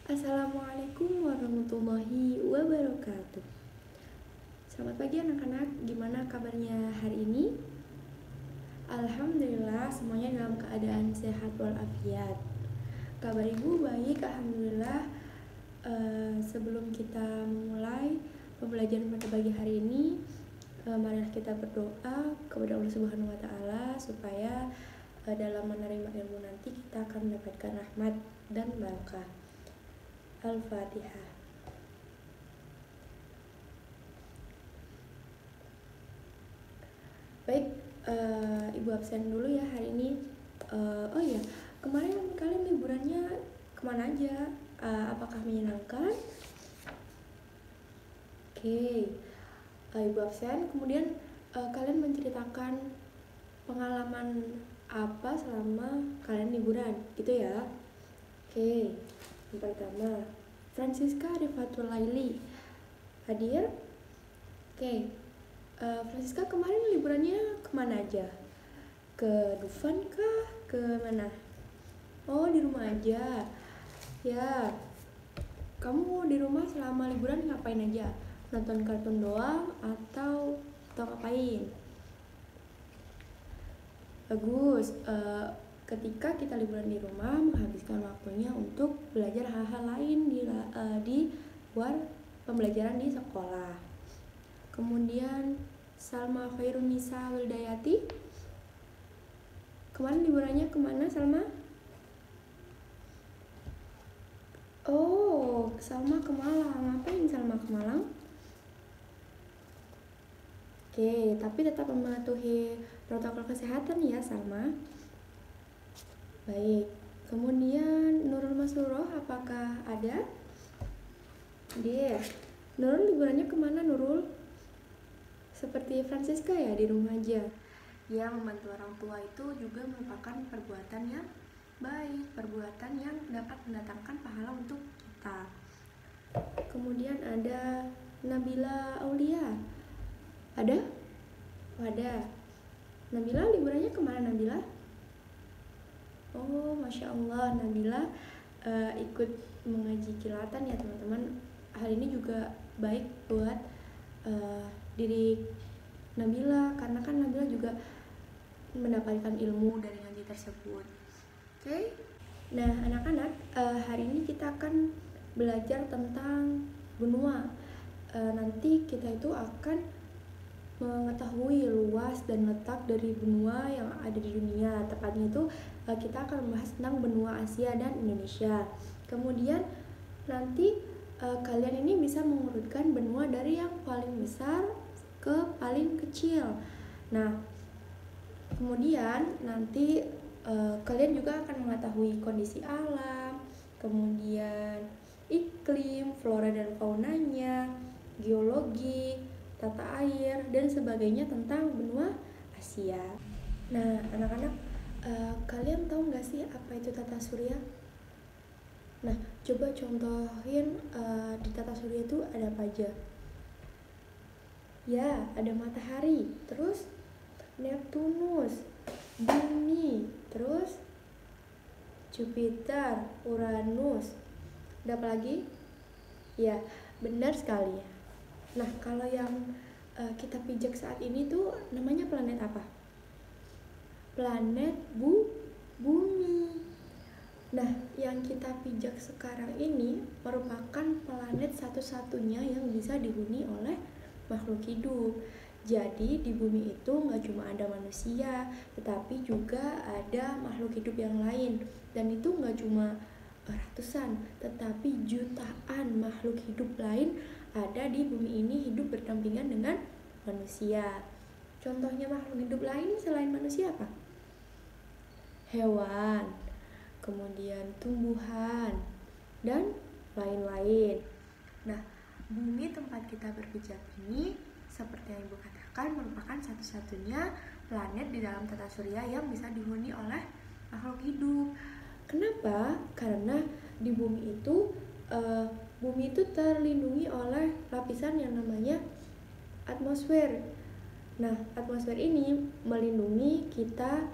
Assalamualaikum warahmatullahi wabarakatuh. Selamat pagi anak-anak, gimana kabarnya hari ini? Alhamdulillah semuanya dalam keadaan sehat walafiat. Kabar ibu baik, alhamdulillah. Sebelum kita mulai pembelajaran pada pagi hari ini, marilah kita berdoa kepada Allah Subhanahu wa taala supaya dalam menerima ilmu nanti kita akan mendapatkan rahmat dan barakah. Al-Fatihah. Baik, ibu absen dulu ya hari ini. Oh iya, kemarin kalian liburannya kemana aja? Apakah menyenangkan? Oke, ibu absen. Kemudian kalian menceritakan pengalaman apa selama kalian liburan, gitu ya? Oke, yang pertama, Francisca Rifatul Laili hadir. Oke, Francisca kemarin liburannya kemana aja? Ke Dufan kah? Ke mana? Oh, di rumah aja. Ya, kamu di rumah selama liburan ngapain aja? Nonton kartun doang atau ngapain? Bagus. Ketika kita liburan di rumah, menghabiskan waktunya untuk belajar hal-hal lain di luar pembelajaran di sekolah. Kemudian Salma Khairunisa Wildayati, kemarin liburannya kemana Salma? Oh, Salma ke Malang. Ngapain Salma ke Malang? Oke, tapi tetap mematuhi protokol kesehatan ya Salma. Baik, kemudian Nurul Masruroh apakah ada? Dia, Nurul liburannya kemana Nurul? Seperti Francisca ya, di rumah aja. Ya, membantu orang tua itu juga merupakan perbuatan yang baik, perbuatan yang dapat mendatangkan pahala untuk kita. Kemudian ada Nabila Aulia. Ada? Oh, ada. Nabila liburannya kemana Nabila? Oh, Masya Allah, Nabila ikut mengaji kilatan ya teman-teman. Hal ini juga baik buat diri Nabila, karena kan Nabila juga mendapatkan ilmu dari ngaji tersebut. Oke? Nah, anak-anak, hari ini kita akan belajar tentang benua. Nanti kita itu akan mengetahui luas dan letak dari benua yang ada di dunia. Tepatnya itu kita akan membahas tentang benua Asia dan Indonesia. Kemudian nanti kalian ini bisa mengurutkan benua dari yang paling besar ke paling kecil. Nah, kemudian nanti kalian juga akan mengetahui kondisi alam, kemudian iklim, flora dan faunanya, geologi, tata air, dan sebagainya tentang benua Asia. Nah, anak-anak, kalian tahu nggak sih apa itu tata surya? Nah, coba contohin di tata surya itu ada apa aja? Ya, ada matahari, terus Neptunus, bumi, terus Jupiter, Uranus. Ada apa lagi? Ya, benar sekali. Nah, kalau yang kita pijak saat ini tuh namanya planet apa? Planet bumi. Nah, yang kita pijak sekarang ini merupakan planet satu-satunya yang bisa dihuni oleh makhluk hidup. Jadi di bumi itu nggak cuma ada manusia, tetapi juga ada makhluk hidup yang lain. Dan itu nggak cuma ratusan, tetapi jutaan makhluk hidup lain ada di bumi ini hidup berdampingan dengan manusia. Contohnya makhluk hidup lain selain manusia apa? Hewan, kemudian tumbuhan, dan lain-lain. Nah, bumi tempat kita berpijak ini seperti yang ibu katakan merupakan satu-satunya planet di dalam tata surya yang bisa dihuni oleh makhluk hidup. Kenapa? Karena di bumi itu terlindungi oleh lapisan yang namanya atmosfer. Nah, atmosfer ini melindungi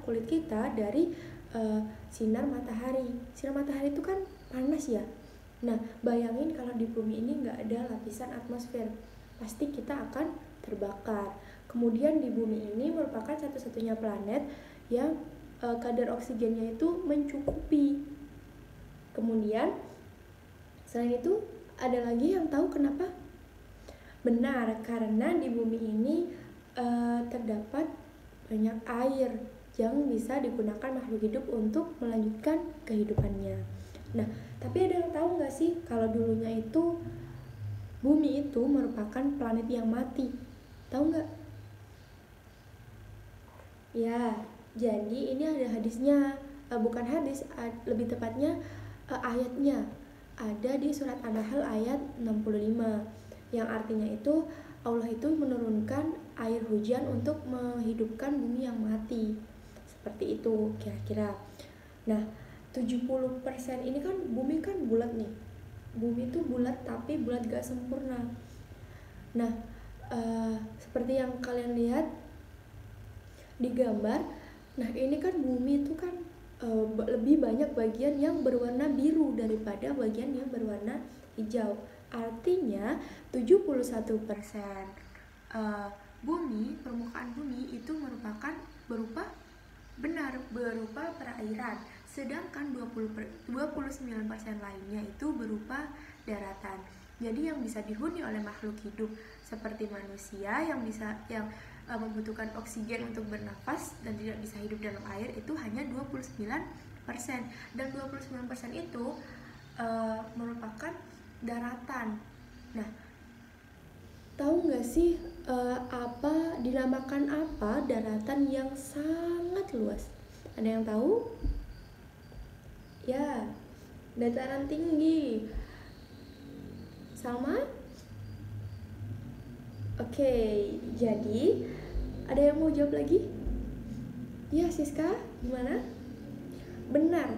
kulit kita dari sinar matahari. Sinar matahari itu kan panas ya. Nah, bayangin kalau di bumi ini nggak ada lapisan atmosfer, pasti kita akan terbakar. Kemudian di bumi ini merupakan satu-satunya planet yang kadar oksigennya itu mencukupi. Kemudian selain itu ada lagi yang tahu kenapa? Benar, karena di bumi ini terdapat banyak air yang bisa digunakan makhluk hidup untuk melanjutkan kehidupannya. Nah, tapi ada yang tahu nggak sih kalau dulunya itu bumi itu merupakan planet yang mati? Tahu nggak? Ya, jadi ini ada hadisnya, bukan hadis, lebih tepatnya ayatnya. Ada di surat An-Nahl ayat 65, yang artinya itu Allah itu menurunkan air hujan untuk menghidupkan bumi yang mati. Seperti itu kira-kira. Nah, 70% ini kan bumi kan bulat nih. Bumi itu bulat tapi bulat gak sempurna. Nah, seperti yang kalian lihat di gambar, nah ini kan bumi itu kan lebih banyak bagian yang berwarna biru daripada bagian yang berwarna hijau. Artinya 71% bumi, permukaan bumi itu merupakan berupa perairan, sedangkan 29% lainnya itu berupa daratan. Jadi yang bisa dihuni oleh makhluk hidup seperti manusia yang membutuhkan oksigen untuk bernafas dan tidak bisa hidup dalam air itu hanya 29%. Dan 29% itu merupakan daratan. Nah, tahu nggak sih dinamakan apa daratan yang sangat luas? Ada yang tahu? Ya, dataran tinggi. Sama? Oke, jadi ada yang mau jawab lagi? Ya, Siska, gimana? Benar.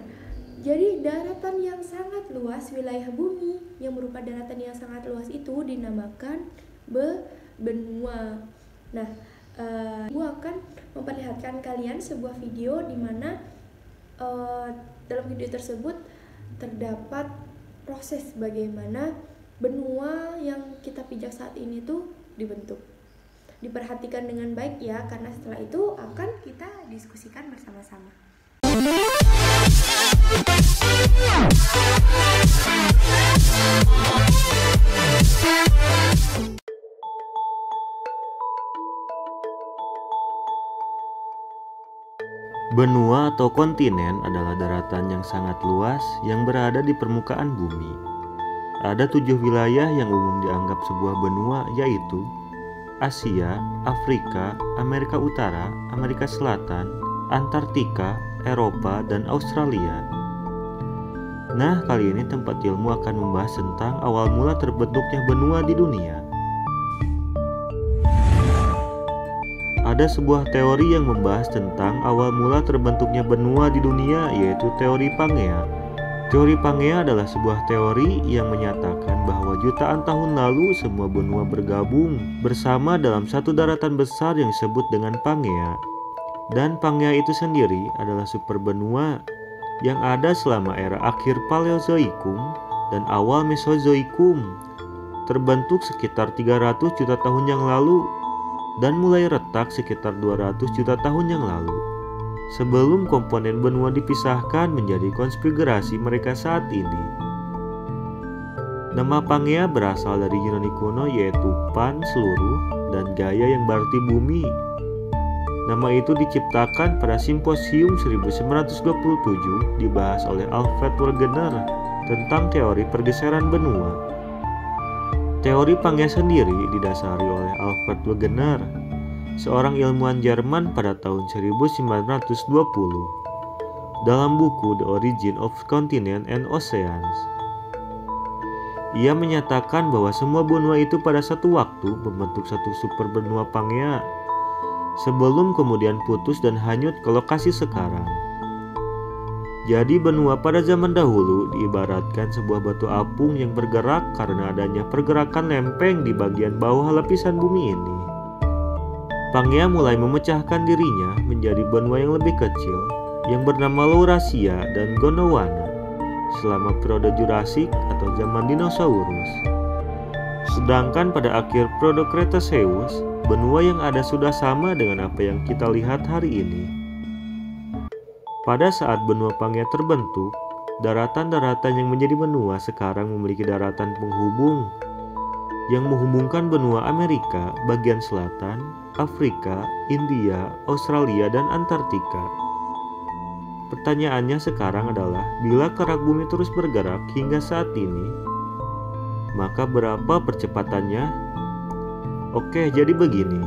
Jadi daratan yang sangat luas, wilayah bumi yang berupa daratan yang sangat luas itu dinamakan benua. Nah, gue akan memperlihatkan kalian sebuah video di mana dalam video tersebut terdapat proses bagaimana benua yang kita pijak saat ini tuh dibentuk. Diperhatikan dengan baik ya, karena setelah itu akan kita diskusikan bersama-sama. Benua atau kontinen adalah daratan yang sangat luas yang berada di permukaan bumi. Ada 7 wilayah yang umum dianggap sebuah benua, yaitu Asia, Afrika, Amerika Utara, Amerika Selatan, Antartika, Eropa, dan Australia. Nah, kali ini tempat ilmu akan membahas tentang awal mula terbentuknya benua di dunia. Ada sebuah teori yang membahas tentang awal mula terbentuknya benua di dunia, yaitu teori Pangea. Teori Pangea adalah sebuah teori yang menyatakan bahwa jutaan tahun lalu semua benua bergabung bersama dalam satu daratan besar yang disebut dengan Pangea. Dan Pangea itu sendiri adalah superbenua yang ada selama era akhir Paleozoikum dan awal Mesozoikum, terbentuk sekitar 300 juta tahun yang lalu dan mulai retak sekitar 200 juta tahun yang lalu, sebelum komponen benua dipisahkan menjadi konfigurasi mereka saat ini. Nama Pangea berasal dari Yunani kuno, yaitu pan, seluruh, dan Gaia yang berarti bumi. Nama itu diciptakan pada Simposium 1927, dibahas oleh Alfred Wegener tentang teori pergeseran benua. Teori Pangea sendiri didasari oleh Alfred Wegener, seorang ilmuwan Jerman pada tahun 1920, dalam buku The Origin of Continents and Oceans. Ia menyatakan bahwa semua benua itu pada satu waktu membentuk satu superbenua Pangea, sebelum kemudian putus dan hanyut ke lokasi sekarang. Jadi benua pada zaman dahulu diibaratkan sebuah batu apung yang bergerak karena adanya pergerakan lempeng di bagian bawah lapisan bumi ini. Pangea mulai memecahkan dirinya menjadi benua yang lebih kecil yang bernama Laurasia dan Gondwana. selama periode Jurassik atau zaman dinosaurus. Sedangkan pada akhir periode Cretaceous, benua yang ada sudah sama dengan apa yang kita lihat hari ini. Pada saat benua Pangea terbentuk, daratan-daratan yang menjadi benua sekarang memiliki daratan penghubung yang menghubungkan benua Amerika bagian selatan, Afrika, India, Australia, dan Antartika. Pertanyaannya sekarang adalah, bila kerak bumi terus bergerak hingga saat ini, maka berapa percepatannya? Oke, jadi begini.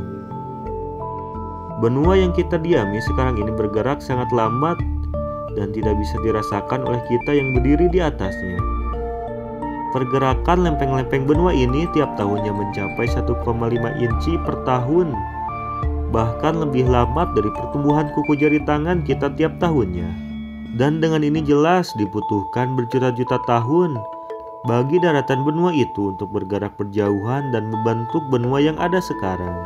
Benua yang kita diami sekarang ini bergerak sangat lambat dan tidak bisa dirasakan oleh kita yang berdiri di atasnya. Pergerakan lempeng-lempeng benua ini tiap tahunnya mencapai 1,5 inci per tahun, bahkan lebih lambat dari pertumbuhan kuku jari tangan kita tiap tahunnya. Dan dengan ini jelas dibutuhkan berjuta-juta tahun bagi daratan benua itu untuk bergerak berjauhan dan membentuk benua yang ada sekarang.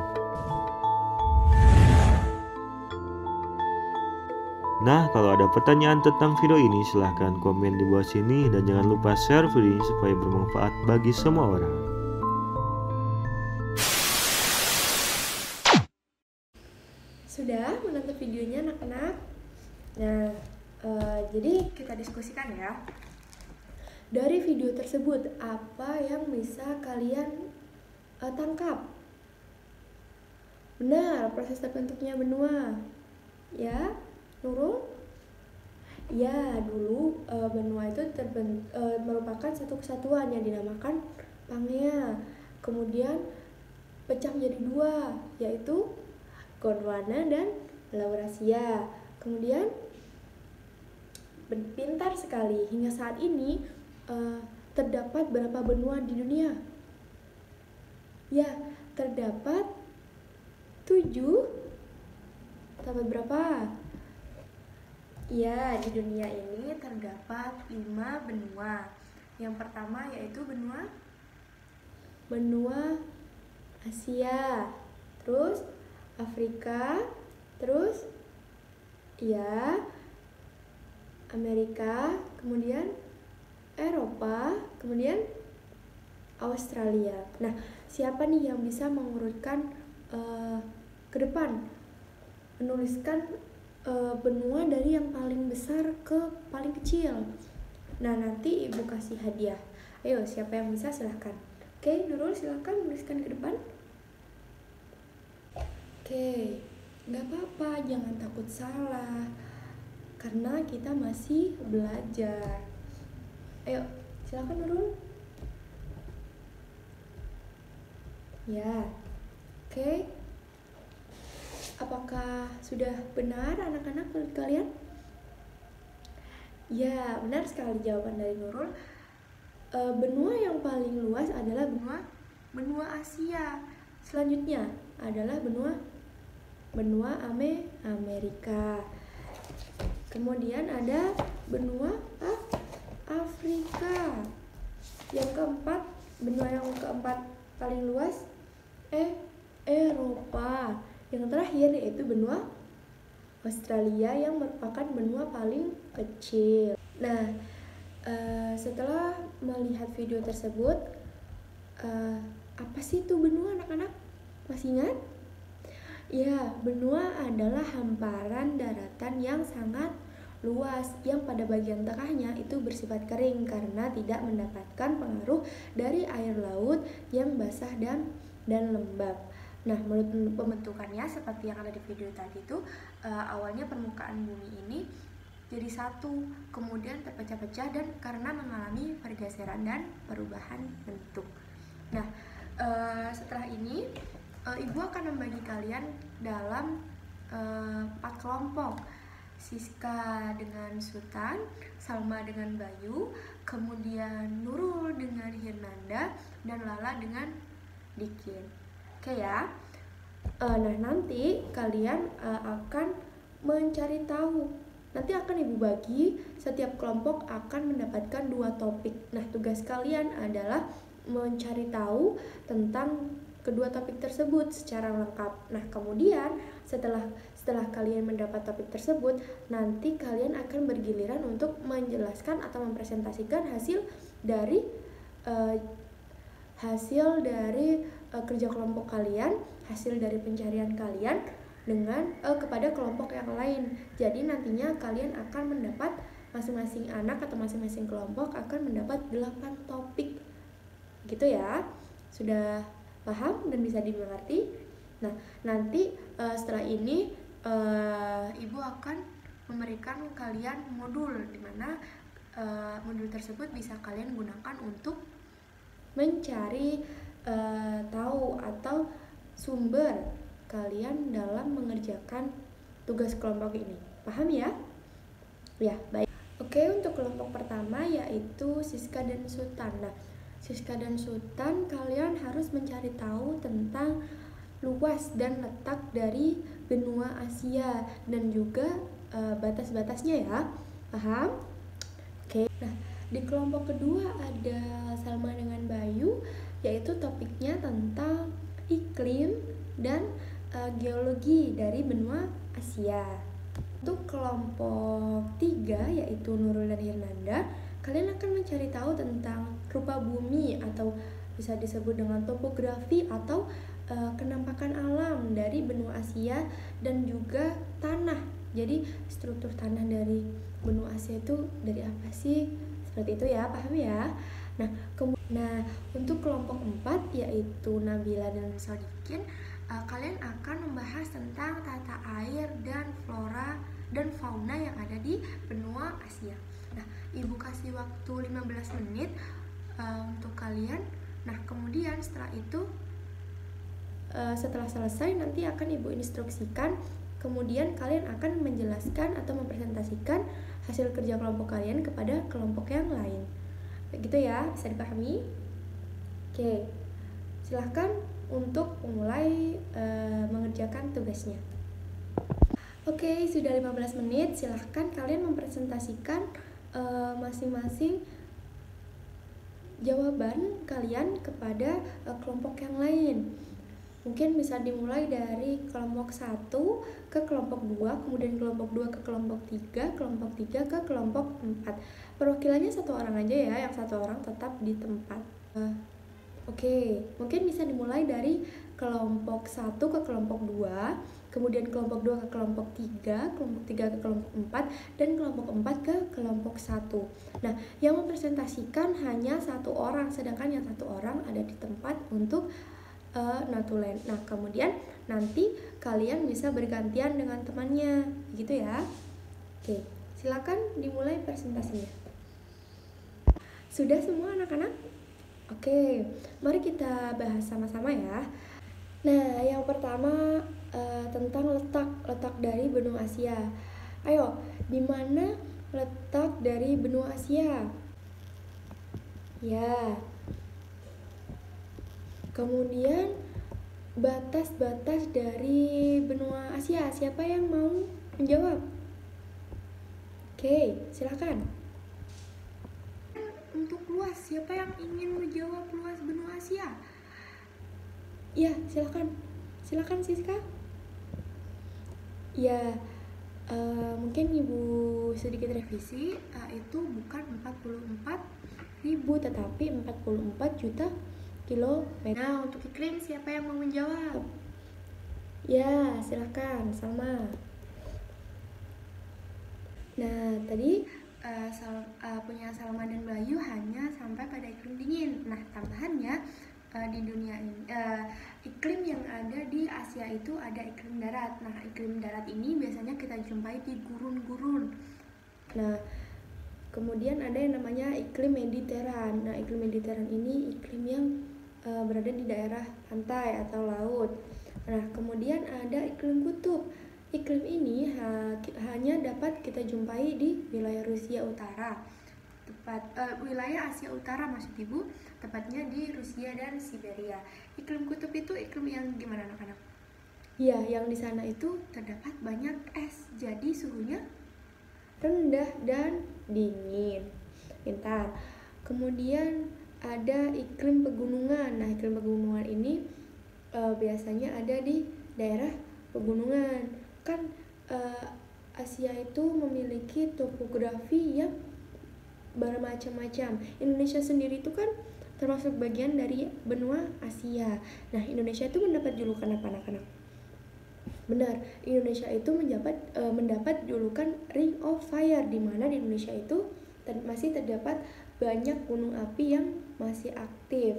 Nah, kalau ada pertanyaan tentang video ini, silahkan komen di bawah sini dan jangan lupa share video ini supaya bermanfaat bagi semua orang. Sudah menonton videonya anak-anak? Nah, jadi kita diskusikan ya. Dari video tersebut, apa yang bisa kalian tangkap? Benar, proses terbentuknya benua. Ya, Nurul? Ya, dulu benua itu merupakan satu kesatuan yang dinamakan Pangea. Kemudian pecah menjadi dua, yaitu Gondwana dan Laurasia. Kemudian pintar sekali, hingga saat ini terdapat berapa benua di dunia? Ya, terdapat 7. Terdapat berapa? Ya, di dunia ini terdapat 5 benua. Yang pertama yaitu benua Asia, terus Afrika, terus ya Amerika, kemudian Eropa, kemudian Australia. Nah, siapa nih yang bisa mengurutkan ke depan, menuliskan benua dari yang paling besar ke paling kecil? Nah, nanti ibu kasih hadiah. Ayo, siapa yang bisa silahkan. Oke, Nurul silahkan menuliskan ke depan. Oke, nggak apa-apa, jangan takut salah, karena kita masih belajar. Ayo, silakan Nurul. Ya, oke. Apakah sudah benar anak-anak menurut kalian? Ya, benar sekali jawaban dari Nurul. Benua yang paling luas adalah benua Asia. Selanjutnya adalah benua Amerika. Kemudian ada benua Afrika. Benua yang keempat paling luas Eropa. Yang terakhir yaitu benua Australia yang merupakan benua paling kecil. Nah, setelah melihat video tersebut, apa sih itu benua anak-anak? Masih ingat? Ya, benua adalah hamparan daratan yang sangat luas yang pada bagian tengahnya itu bersifat kering karena tidak mendapatkan pengaruh dari air laut yang basah dan lembab. Nah, menurut pembentukannya seperti yang ada di video tadi itu, awalnya permukaan bumi ini jadi satu, kemudian terpecah-pecah dan karena mengalami pergeseran dan perubahan bentuk. Nah, setelah ini ibu akan membagi kalian dalam 4 kelompok. Siska dengan Sultan, Salma dengan Bayu, kemudian Nurul dengan Hirnanda, dan Lala dengan Dikin. Oke ya. Nah, nanti kalian akan mencari tahu. Nanti akan ibu bagi, setiap kelompok akan mendapatkan 2 topik. Nah, tugas kalian adalah mencari tahu tentang kedua topik tersebut secara lengkap. Nah, kemudian setelah kalian mendapat topik tersebut, nanti kalian akan bergiliran untuk menjelaskan atau mempresentasikan hasil dari kerja kelompok kalian, hasil dari pencarian kalian dengan kepada kelompok yang lain. Jadi nantinya kalian akan mendapat, masing-masing anak atau masing-masing kelompok akan mendapat 8 topik. Gitu ya. Sudah paham dan bisa dimengerti? Nah, nanti setelah ini Ibu akan memberikan kalian modul, di mana modul tersebut bisa kalian gunakan untuk mencari tahu atau sumber kalian dalam mengerjakan tugas kelompok ini. Paham ya? Ya, baik. Oke, untuk kelompok pertama yaitu Siska dan Sultan. Nah, Siska dan Sultan, kalian harus mencari tahu tentang luas dan letak dari benua Asia dan juga batas-batasnya ya. Paham? Oke. Nah, di kelompok kedua ada Salma dengan Bayu, yaitu topiknya tentang iklim dan geologi dari benua Asia. Untuk kelompok 3 yaitu Nurul dan Hirnanda, kalian akan mencari tahu tentang rupa bumi atau bisa disebut dengan topografi atau kenampakan alam dari benua Asia dan juga tanah. Jadi struktur tanah dari benua Asia itu dari apa sih? Seperti itu ya, paham ya? Nah, untuk kelompok 4 yaitu Nabila dan Sodikin, kalian akan membahas tentang tata air dan flora dan fauna yang ada di benua Asia. Nah, Ibu kasih waktu 15 menit untuk kalian. Nah, kemudian setelah itu setelah selesai nanti akan Ibu instruksikan, kemudian kalian akan menjelaskan atau mempresentasikan hasil kerja kelompok kalian kepada kelompok yang lain. Begitu ya, bisa dipahami? Oke, silahkan untuk mulai mengerjakan tugasnya. Oke, sudah 15 menit, silahkan kalian mempresentasikan masing-masing jawaban kalian kepada kelompok yang lain. Mungkin bisa dimulai dari kelompok 1 ke kelompok 2, kemudian kelompok 2 ke kelompok 3, kelompok 3 ke kelompok 4. Perwakilannya 1 orang aja ya, yang 1 orang tetap di tempat. Oke, mungkin bisa dimulai dari kelompok 1 ke kelompok 2, kemudian kelompok 2 ke kelompok 3, kelompok 3 ke kelompok 4, dan kelompok 4 ke kelompok 1. Nah, yang mempresentasikan hanya 1 orang, sedangkan yang 1 orang ada di tempat untuk notulen. Nah, kemudian nanti kalian bisa bergantian dengan temannya, gitu ya. Oke, silakan dimulai presentasinya. Sudah semua anak-anak? Oke, mari kita bahas sama-sama ya. Nah, yang pertama tentang letak dari benua Asia. Ayo, di mana letak dari benua Asia? Ya. Kemudian batas-batas dari benua Asia, siapa yang mau menjawab? Oke, silakan. Untuk luas, siapa yang ingin menjawab luas benua Asia? Ya, silakan. Silakan Siska. Ya, mungkin Ibu sedikit revisi, itu bukan 44.000 tetapi 44 juta kilometer. Nah, untuk iklim siapa yang mau menjawab? Ya, silakan Salma. Nah, tadi punya Salma dan Bayu hanya sampai pada iklim dingin. Nah, tambahannya di dunia ini iklim yang ada di Asia itu ada iklim darat. Nah, iklim darat ini biasanya kita jumpai di gurun-gurun. Nah, kemudian ada yang namanya iklim Mediteran. Nah, iklim Mediteran ini iklim yang berada di daerah pantai atau laut. Nah, kemudian ada iklim kutub. Iklim ini hanya dapat kita jumpai di wilayah Rusia Utara. Wilayah Asia Utara maksud Ibu, tepatnya di Rusia dan Siberia. Iklim kutub itu iklim yang gimana anak-anak? Ya, yang di sana itu terdapat banyak es, jadi suhunya rendah dan dingin. Pintar. Kemudian ada iklim pegunungan. Nah, iklim pegunungan ini biasanya ada di daerah pegunungan. Kan Asia itu memiliki topografi yang bermacam-macam. Indonesia sendiri itu kan termasuk bagian dari benua Asia. Nah, Indonesia itu mendapat julukan apa, anak-anak? Benar, Indonesia itu mendapat julukan Ring of Fire, di mana di Indonesia itu masih terdapat banyak gunung api yang masih aktif.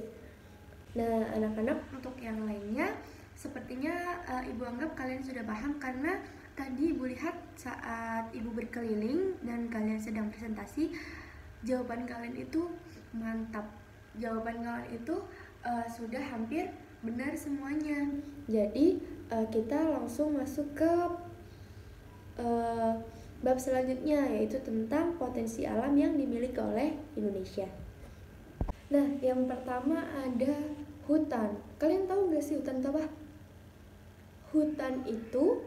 Nah, anak-anak, untuk yang lainnya sepertinya Ibu anggap kalian sudah paham, karena tadi Ibu lihat saat Ibu berkeliling dan kalian sedang presentasi, jawaban kalian itu mantap. Jawaban kalian itu sudah hampir benar semuanya. Jadi kita langsung masuk ke bab selanjutnya, yaitu tentang potensi alam yang dimiliki oleh Indonesia. Nah, yang pertama ada hutan. Kalian tahu nggak sih hutan itu apa? Hutan itu,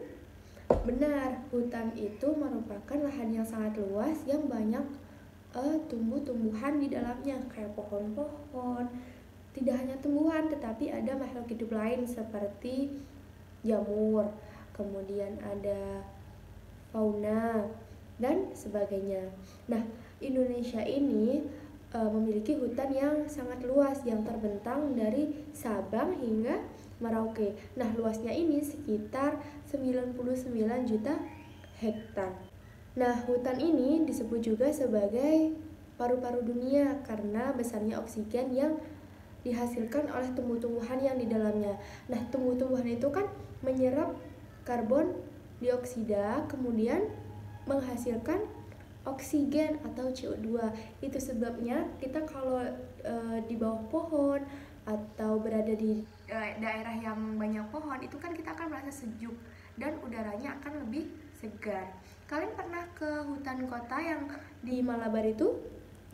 benar, hutan itu merupakan lahan yang sangat luas yang banyak tumbuh-tumbuhan di dalamnya, kayak pohon-pohon. Tidak hanya tumbuhan, tetapi ada makhluk hidup lain seperti jamur, kemudian ada fauna dan sebagainya. Nah, Indonesia ini memiliki hutan yang sangat luas yang terbentang dari Sabang hingga Merauke. Nah, luasnya ini sekitar 99 juta hektar. Nah, hutan ini disebut juga sebagai paru-paru dunia karena besarnya oksigen yang dihasilkan oleh tumbuh-tumbuhan yang di dalamnya. Nah, tumbuh-tumbuhan itu kan menyerap karbon dioksida, kemudian menghasilkan oksigen atau CO2. Itu sebabnya kita kalau di bawah pohon atau berada di daerah yang banyak pohon, itu kan kita akan merasa sejuk dan udaranya akan lebih segar. Kalian pernah ke hutan kota yang di Malabar itu?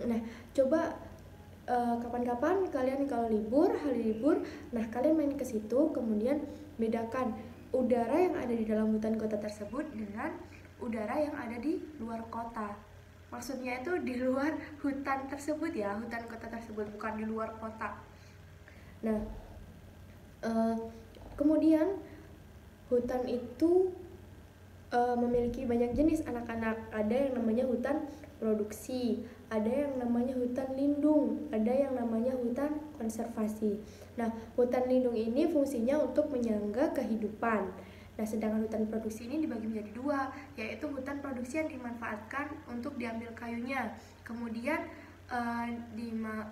Nah, coba kapan-kapan kalian kalau hari libur, nah kalian main ke situ, kemudian bedakan udara yang ada di dalam hutan kota tersebut dengan udara yang ada di luar kota. Maksudnya itu di luar hutan tersebut ya, hutan kota tersebut, bukan di luar kota. Nah, kemudian hutan itu memiliki banyak jenis, anak-anak. Ada yang namanya hutan produksi, ada yang namanya hutan lindung, ada yang namanya hutan konservasi. Nah, hutan lindung ini fungsinya untuk menyangga kehidupan. Nah, sedangkan hutan produksi ini dibagi menjadi dua, yaitu hutan produksi yang dimanfaatkan untuk diambil kayunya. Kemudian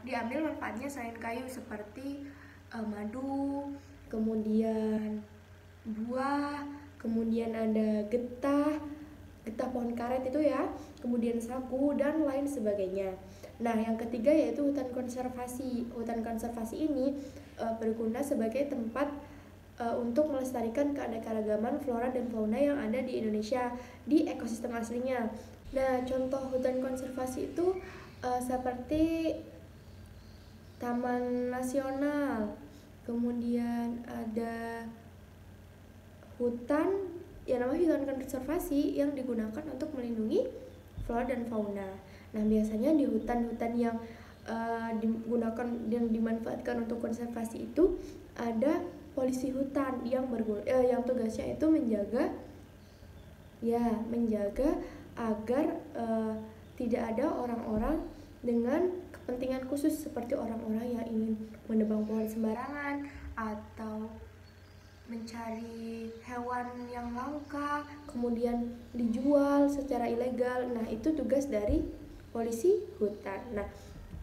diambil manfaatnya selain kayu seperti madu, kemudian buah, kemudian ada getah pohon karet itu ya, kemudian sagu dan lain sebagainya. Nah, yang ketiga yaitu hutan konservasi. Hutan konservasi ini berguna sebagai tempat untuk melestarikan keanekaragaman flora dan fauna yang ada di Indonesia di ekosistem aslinya. Nah, contoh hutan konservasi itu seperti Taman Nasional, kemudian ada hutan yang namanya hutan konservasi yang digunakan untuk melindungi flora dan fauna. Nah, biasanya di hutan-hutan yang digunakan dan dimanfaatkan untuk konservasi itu ada polisi hutan yang tugasnya itu menjaga agar tidak ada orang-orang dengan kepentingan khusus seperti orang-orang yang ingin menebang pohon sembarangan atau mencari hewan yang langka kemudian dijual secara ilegal. Nah, itu tugas dari polisi hutan. Nah,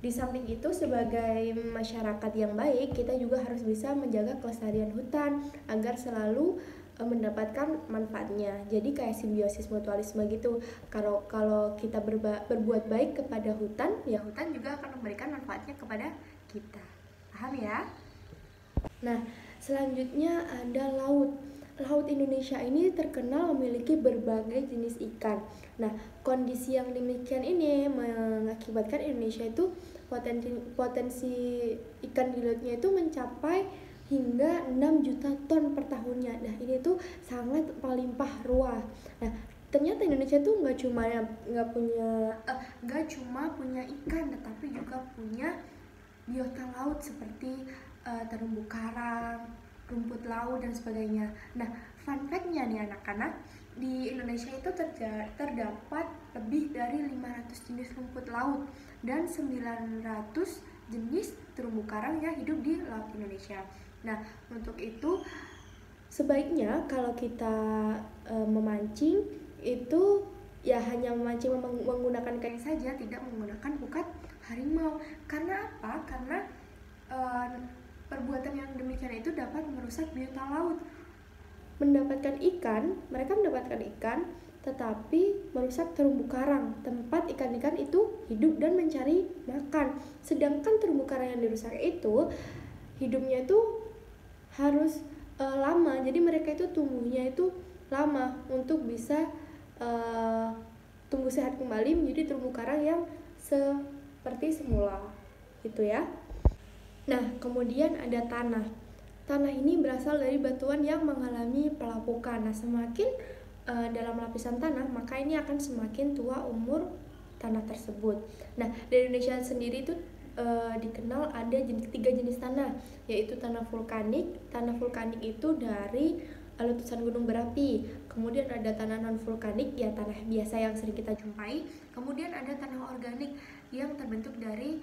di samping itu sebagai masyarakat yang baik, kita juga harus bisa menjaga kelestarian hutan agar selalu mendapatkan manfaatnya. Jadi kayak simbiosis mutualisme gitu. Kalau kita berbuat baik kepada hutan, ya hutan juga akan memberikan manfaatnya kepada kita. Paham ya? Nah, selanjutnya ada laut. Laut Indonesia ini terkenal memiliki berbagai jenis ikan. Nah, kondisi yang demikian ini mengakibatkan Indonesia itu potensi ikan di lautnya itu mencapai hingga 6 juta ton per tahunnya. Nah, ini tuh sangat melimpah ruah. Nah, ternyata Indonesia tuh nggak cuma punya ikan, tetapi juga punya biota laut seperti terumbu karang, rumput laut dan sebagainya. Nah, fun fact-nya nih anak-anak, di Indonesia itu terdapat lebih dari 500 jenis rumput laut dan 900 jenis terumbu karang yang hidup di laut Indonesia. Nah, untuk itu sebaiknya kalau kita memancing itu ya hanya memancing menggunakan kain saja, tidak menggunakan pukat harimau. Karena apa? Karena perbuatan yang demikian itu dapat merusak biota laut. Mereka mendapatkan ikan, tetapi merusak terumbu karang, tempat ikan-ikan itu hidup dan mencari makan. Sedangkan terumbu karang yang dirusak itu hidupnya itu harus lama, jadi mereka itu tumbuhnya itu lama untuk bisa tumbuh sehat kembali menjadi terumbu karang yang seperti semula, gitu ya. Nah, kemudian ada tanah. Tanah ini berasal dari batuan yang mengalami pelapukan. Nah, semakin dalam lapisan tanah, maka ini akan semakin tua umur tanah tersebut. Nah, di Indonesia sendiri itu dikenal ada 3 jenis tanah, yaitu tanah vulkanik. Tanah vulkanik itu dari letusan gunung berapi. Kemudian ada tanah non vulkanik, ya tanah biasa yang sering kita jumpai. Kemudian ada tanah organik yang terbentuk dari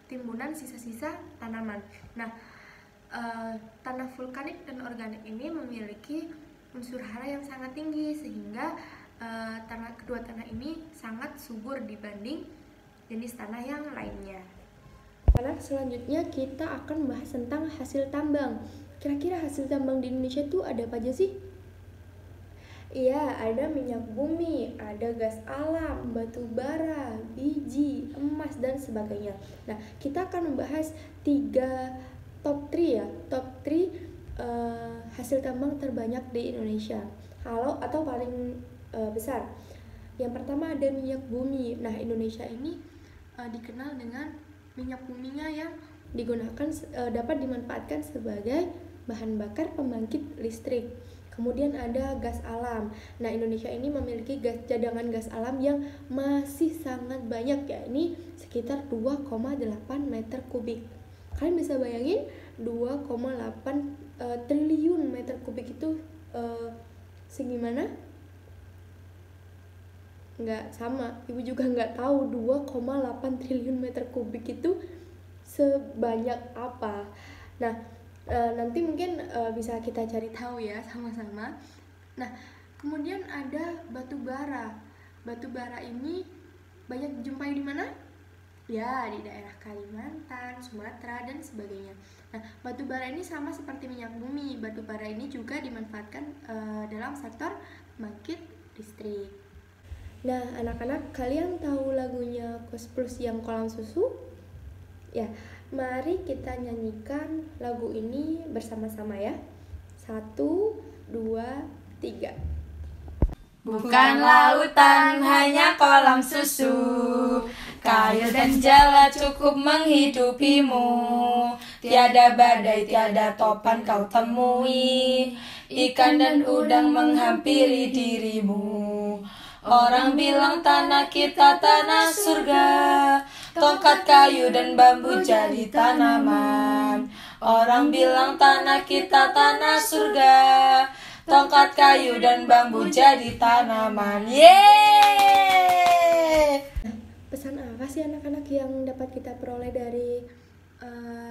timbunan sisa-sisa tanaman. Nah, tanah vulkanik dan organik ini memiliki unsur hara yang sangat tinggi, sehingga kedua tanah ini sangat subur dibanding jenis tanah yang lainnya. Karena selanjutnya kita akan membahas tentang hasil tambang. Kira-kira hasil tambang di Indonesia itu ada apa aja sih? Iya, ada minyak bumi, ada gas alam, batu bara, biji, emas, dan sebagainya. Nah, kita akan membahas 3 top 3 ya, top 3 hasil tambang terbanyak di Indonesia, atau paling besar. Yang pertama ada minyak bumi. Nah, Indonesia ini dikenal dengan minyak buminya yang digunakan dapat dimanfaatkan sebagai bahan bakar pembangkit listrik. Kemudian ada gas alam. Nah, Indonesia ini memiliki cadangan gas alam yang masih sangat banyak, ya ini sekitar 2,8 meter kubik. Kalian bisa bayangin 2,8 triliun meter kubik itu segimana? Nggak sama, ibu juga nggak tahu 2,8 triliun meter kubik itu sebanyak apa. Nah, nanti mungkin bisa kita cari tahu ya sama-sama. Nah, kemudian ada batu bara. Batu bara ini banyak dijumpai di mana? Ya, di daerah Kalimantan, Sumatera, dan sebagainya. Nah, batu bara ini sama seperti minyak bumi. Batu bara ini juga dimanfaatkan dalam sektor pembangkit listrik. Nah, anak-anak, kalian tahu lagunya Kos Plus yang kolam susu? Ya, mari kita nyanyikan lagu ini bersama-sama ya. 1, 2, 3. Bukan lautan, hanya kolam susu, kail dan jala cukup menghidupimu. Tiada badai, tiada topan kau temui, ikan dan udang menghampiri dirimu. Orang bilang tanah kita tanah surga, tongkat kayu dan bambu jadi tanaman. Orang bilang tanah kita tanah surga, tongkat kayu dan bambu jadi tanaman. Yeay! Pesan apa sih anak-anak yang dapat kita peroleh dari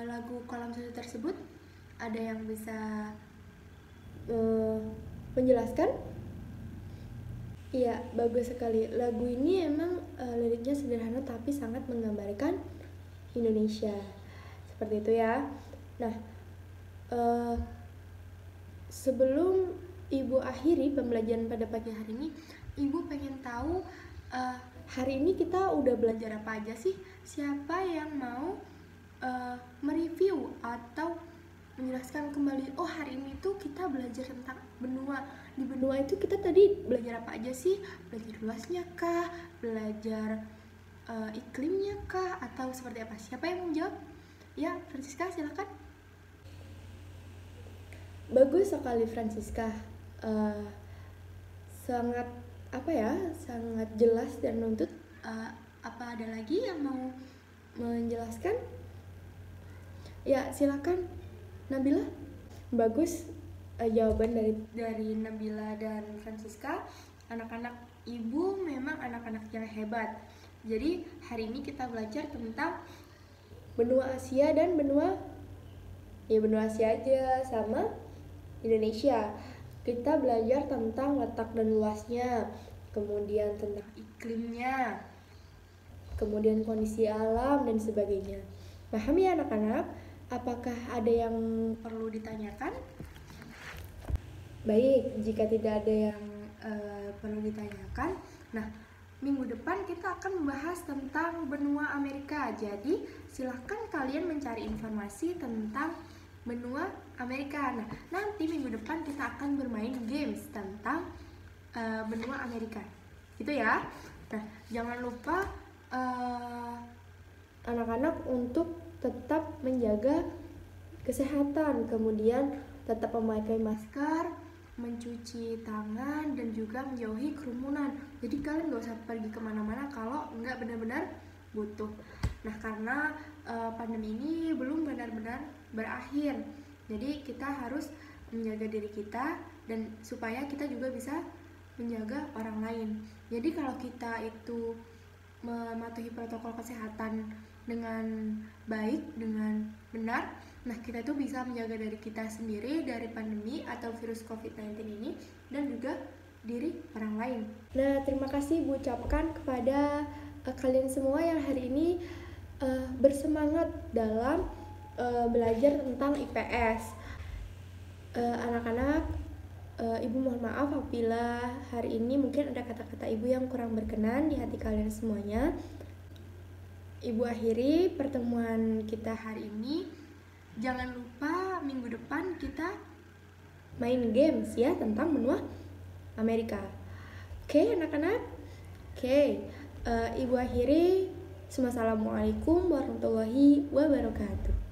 lagu kolam susu tersebut? Ada yang bisa menjelaskan? Iya, bagus sekali. Lagu ini emang liriknya sederhana tapi sangat menggambarkan Indonesia. Seperti itu ya. Nah, sebelum Ibu akhiri pembelajaran pada pagi hari ini, Ibu pengen tahu hari ini kita udah belajar apa aja sih? Siapa yang mau mereview atau menjelaskan kembali, oh hari ini tuh kita belajar tentang benua. Di benua itu kita tadi belajar apa aja sih? Belajar luasnya kah? Belajar iklimnya kah? Atau seperti apa? Siapa yang mau jawab? Ya, Francisca silakan. Bagus sekali Francisca. Sangat sangat jelas dan nuntut. Apa ada lagi yang mau menjelaskan? Ya, silakan Nabila. Bagus jawaban dari Nabila dan Francisca. Anak-anak ibu memang anak-anak yang hebat. Jadi hari ini kita belajar tentang benua Asia dan benua Asia aja sama Indonesia. Kita belajar tentang letak dan luasnya, kemudian tentang iklimnya, kemudian kondisi alam dan sebagainya. Paham ya anak-anak? Apakah ada yang perlu ditanyakan? Baik, jika tidak ada yang perlu ditanyakan, nah minggu depan kita akan membahas tentang benua Amerika. Jadi silahkan kalian mencari informasi tentang benua Amerika. Nah, nanti minggu depan kita akan bermain games tentang benua Amerika. Gitu ya. Nah, jangan lupa anak-anak untuk tetap menjaga kesehatan, kemudian tetap memakai masker, mencuci tangan, dan juga menjauhi kerumunan. Jadi kalian gak usah pergi kemana-mana kalau nggak benar-benar butuh. Nah, karena pandemi ini belum benar-benar berakhir, jadi kita harus menjaga diri kita dan supaya kita juga bisa menjaga orang lain. Jadi kalau kita itu mematuhi protokol kesehatan dengan baik, dengan benar, nah kita itu bisa menjaga diri kita sendiri dari pandemi atau virus COVID-19 ini dan juga diri orang lain. Nah, terima kasih Bu ucapkan kepada kalian semua yang hari ini bersemangat dalam belajar tentang IPS. Anak-anak, Ibu mohon maaf apabila hari ini mungkin ada kata-kata Ibu yang kurang berkenan di hati kalian semuanya. Ibu akhiri pertemuan kita hari ini. Jangan lupa minggu depan kita main games ya tentang benua Amerika. Oke, anak-anak? Oke, Ibu akhiri. Assalamualaikum warahmatullahi wabarakatuh.